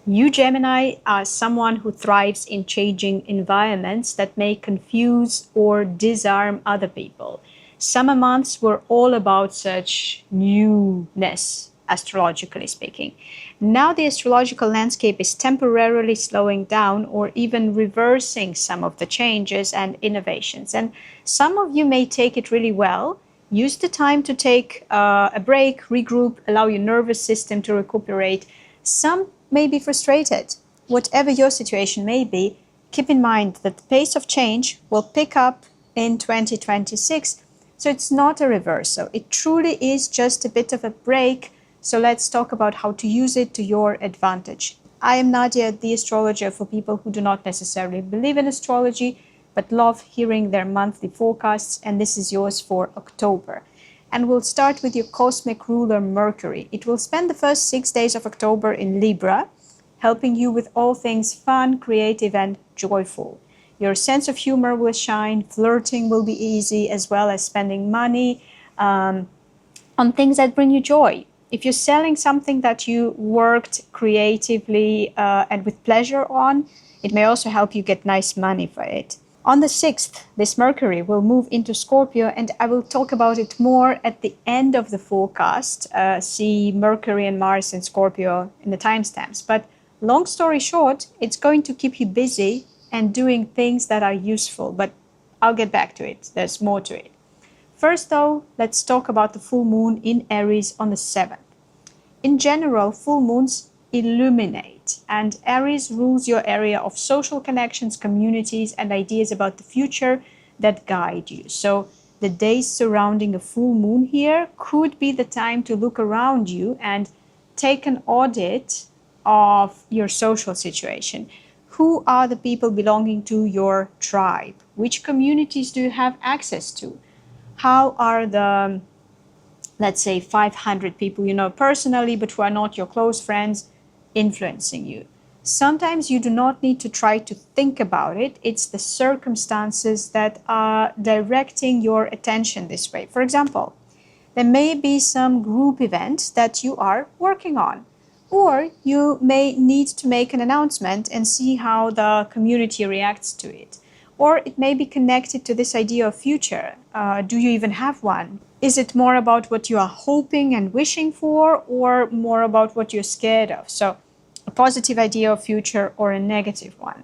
You, Gemini, are someone who thrives in changing environments that may confuse or disarm other people. Summer months were all about such new-ness, astrologically speaking. Now the astrological landscape is temporarily slowing down or even reversing some of the changes and innovations. And some of you may take it really well. Use the time to take a break, regroup, allow your nervous system to recuperate. Some may be frustrated. Whatever your situation may be, keep in mind that the pace of change will pick up in 2026. So it's not a reversal. It truly is just a bit of a break. So let's talk about how to use it to your advantage. I am Nadia, the astrologer for people who do not necessarily believe in astrology, but love hearing their monthly forecasts, and this is yours for October. And we'll start with your cosmic ruler Mercury. It will spend the first 6 days of October in Libra, helping you with all things fun, creative, and joyful. Your sense of humor will shine, flirting will be easy, as well as spending money on things that bring you joy. If you're selling something that you worked creatively and with pleasure on, it may also help you get nice money for it. On the 6th, this Mercury will move into Scorpio, and I will talk about it more at the end of the forecast. See Mercury and Mars in Scorpio in the timestamps. But long story short, it's going to keep you busy and doing things that are useful. But I'll get back to it. There's more to it. First, though, let's talk about the full moon in Aries on the 7th. In general, full moons illuminate, and Aries rules your area of social connections, communities, and ideas about the future that guide you. So the days surrounding a full moon here could be the time to look around you and take an audit of your social situation. Who are the people belonging to your tribe? Which communities do you have access to? How are the, let's say, 500 people you know personally but who are not your close friends influencing you? Sometimes you do not need to try to think about it. It's the circumstances that are directing your attention this way. For example, there may be some group event that you are working on, or you may need to make an announcement and see how the community reacts to it. Or it may be connected to this idea of future. Do you even have one? Is it more about what you are hoping and wishing for, or more about what you're scared of? So a positive idea of future or a negative one.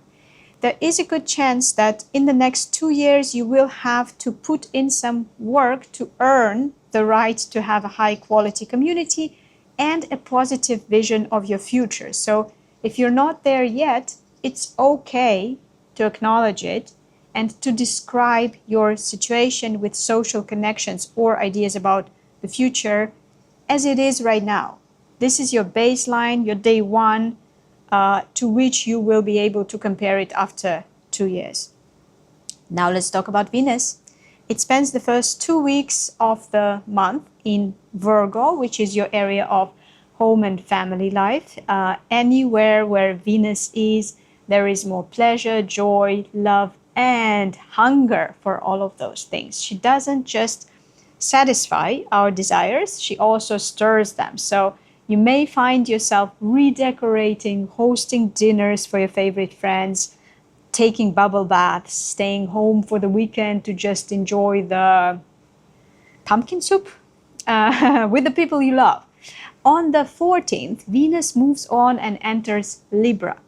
There is a good chance that in the next 2 years you will have to put in some work to earn the right to have a high quality community and a positive vision of your future. So if you're not there yet, it's okay to acknowledge it and to describe your situation with social connections or ideas about the future as it is right now. This is your baseline, your day one, to which you will be able to compare it after 2 years. Now let's talk about Venus. It spends the first 2 weeks of the month in Virgo, which is your area of home and family life. Anywhere where Venus is, there is more pleasure, joy, love, and hunger for all of those things. She doesn't just satisfy our desires, she also stirs them. So you may find yourself redecorating, hosting dinners for your favorite friends, taking bubble baths, staying home for the weekend to just enjoy the pumpkin soup with the people you love. On the 14th, Venus moves on and enters Libra.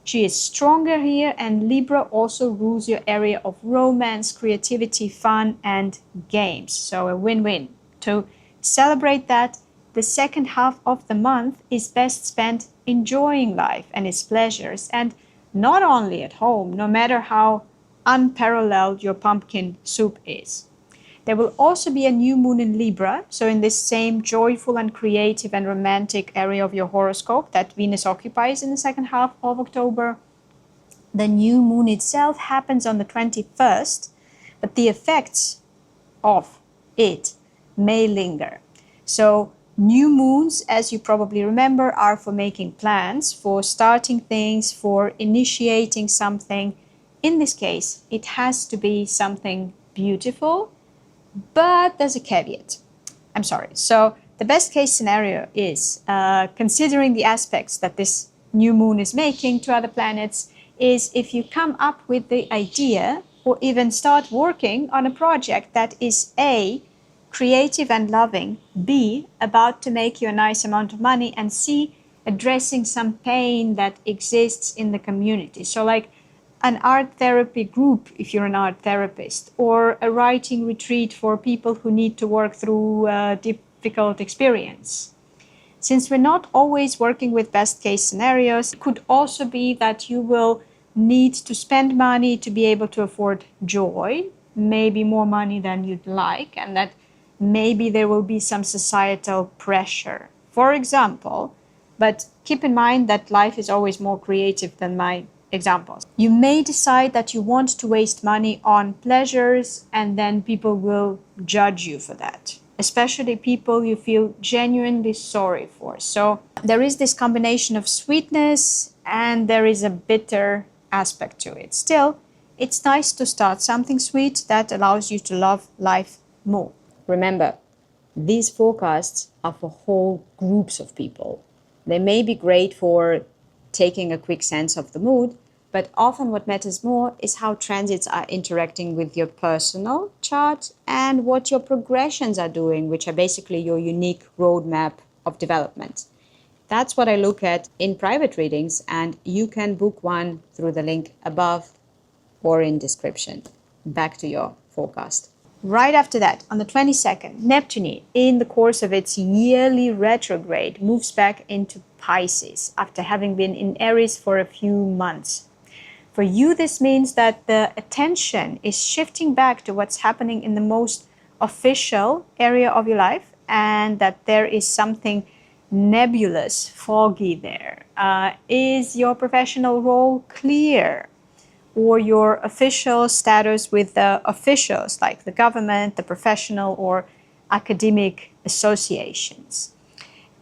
She is stronger here, and Libra also rules your area of romance, creativity, fun, and games. So a win-win. To celebrate that, the second half of the month is best spent enjoying life and its pleasures, and not only at home, no matter how unparalleled your pumpkin soup is. There will also be a new moon in Libra, so in this same joyful and creative and romantic area of your horoscope that Venus occupies in the second half of October. The new moon itself happens on the 21st, but the effects of it may linger. So new moons, as you probably remember, are for making plans, for starting things, for initiating something. In this case, it has to be something beautiful, but there's a caveat. I'm sorry. So the best case scenario is considering the aspects that this new moon is making to other planets is if you come up with the idea or even start working on a project that is A, creative and loving, B, about to make you a nice amount of money, and C, addressing some pain that exists in the community. So like an art therapy group, if you're an art therapist, or a writing retreat for people who need to work through a difficult experience. Since we're not always working with best case scenarios, it could also be that you will need to spend money to be able to afford joy, maybe more money than you'd like, and that maybe there will be some societal pressure, for example. But keep in mind that life is always more creative than my examples. You may decide that you want to waste money on pleasures, and then people will judge you for that, especially people you feel genuinely sorry for. So there is this combination of sweetness and there is a bitter aspect to it. Still, it's nice to start something sweet that allows you to love life more. Remember, these forecasts are for whole groups of people. They may be great for taking a quick sense of the mood, but often what matters more is how transits are interacting with your personal chart and what your progressions are doing, which are basically your unique roadmap of development. That's what I look at in private readings, and you can book one through the link above or in description. Back to your forecast. Right after that, on the 22nd, Neptune, in the course of its yearly retrograde, moves back into Pisces after having been in Aries for a few months. For you, this means that the attention is shifting back to what's happening in the most official area of your life, and that there is something nebulous, foggy there. Is your professional role clear? Or your official status with the officials, like the government, the professional or academic associations?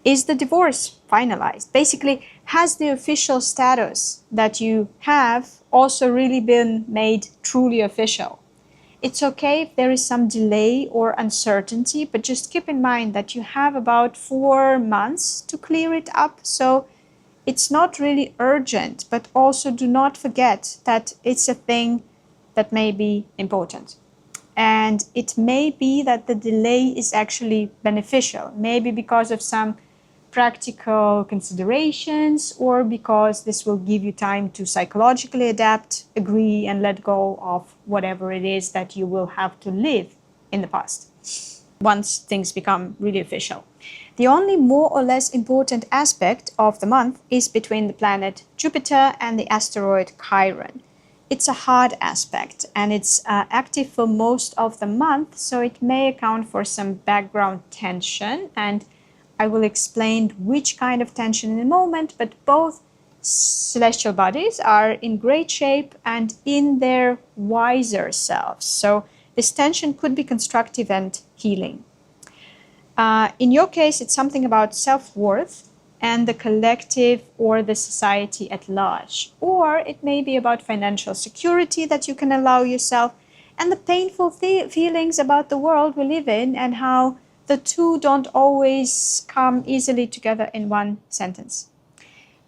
Is the divorce finalized? Basically, has the official status that you have also really been made truly official? It's okay if there is some delay or uncertainty, but just keep in mind that you have about 4 months to clear it up. So it's not really urgent, but also do not forget that it's a thing that may be important. And it may be that the delay is actually beneficial, maybe because of some practical considerations, or because this will give you time to psychologically adapt, agree, and let go of whatever it is that you will have to live in the past once things become really official. The only more or less important aspect of the month is between the planet Jupiter and the asteroid Chiron. It's a hard aspect, and it's active for most of the month, so it may account for some background tension, and I will explain which kind of tension in a moment, but both celestial bodies are in great shape and in their wiser selves. So this tension could be constructive and healing. In your case, it's something about self-worth and the collective or the society at large. Or it may be about financial security that you can allow yourself, and the painful feelings about the world we live in and how the two don't always come easily together in one sentence.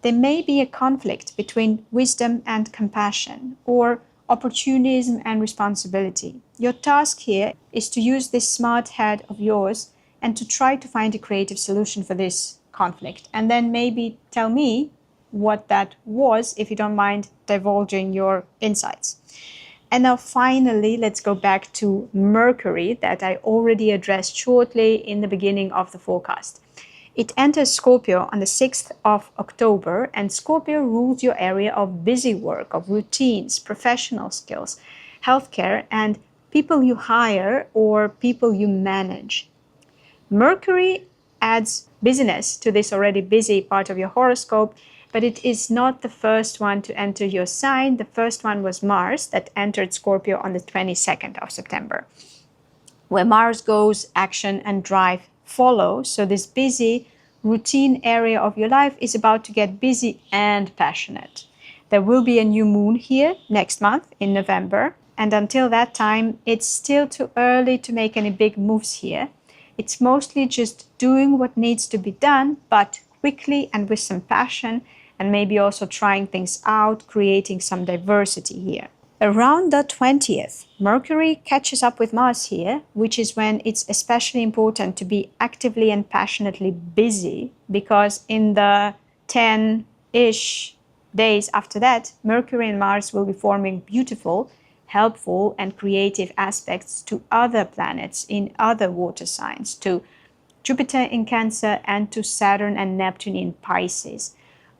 There may be a conflict between wisdom and compassion, or opportunism and responsibility. Your task here is to use this smart head of yours and to try to find a creative solution for this conflict. And then maybe tell me what that was, if you don't mind divulging your insights. And now finally, let's go back to Mercury that I already addressed shortly in the beginning of the forecast. It enters Scorpio on the 6th of October, and Scorpio rules your area of busy work, of routines, professional skills, healthcare, and people you hire or people you manage. Mercury adds busyness to this already busy part of your horoscope, but it is not the first one to enter your sign. The first one was Mars that entered Scorpio on the 22nd of September. Where Mars goes, action and drive follow. So this busy routine area of your life is about to get busy and passionate. There will be a new moon here next month in November. And until that time, it's still too early to make any big moves here. It's mostly just doing what needs to be done, but quickly and with some passion, and maybe also trying things out, creating some diversity here. Around the 20th, Mercury catches up with Mars here, which is when it's especially important to be actively and passionately busy, because in the 10-ish days after that, Mercury and Mars will be forming beautiful, helpful, and creative aspects to other planets in other water signs, to Jupiter in Cancer and to Saturn and Neptune in Pisces.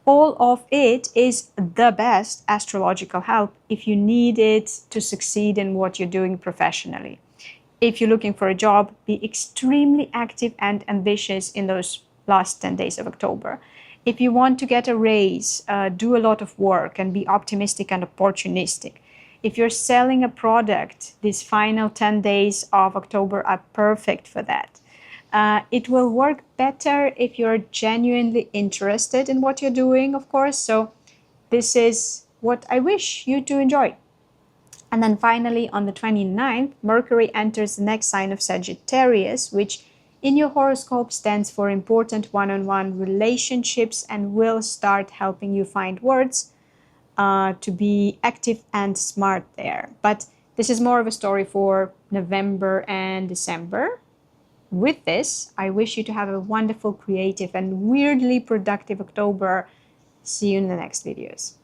All of it is the best astrological help if you need it to succeed in what you're doing professionally. If you're looking for a job, be extremely active and ambitious in those last 10 days of October. If you want to get a raise, do a lot of work and be optimistic and opportunistic. If you're selling a product, these final 10 days of October are perfect for that. It will work better if you're genuinely interested in what you're doing, of course. So this is what I wish you to enjoy. And then finally, on the 29th, Mercury enters the next sign of Sagittarius, which in your horoscope stands for important one-on-one relationships and will start helping you find words to be active and smart there. But this is more of a story for November and December. With this, I wish you to have a wonderful, creative, and weirdly productive October. See you in the next videos.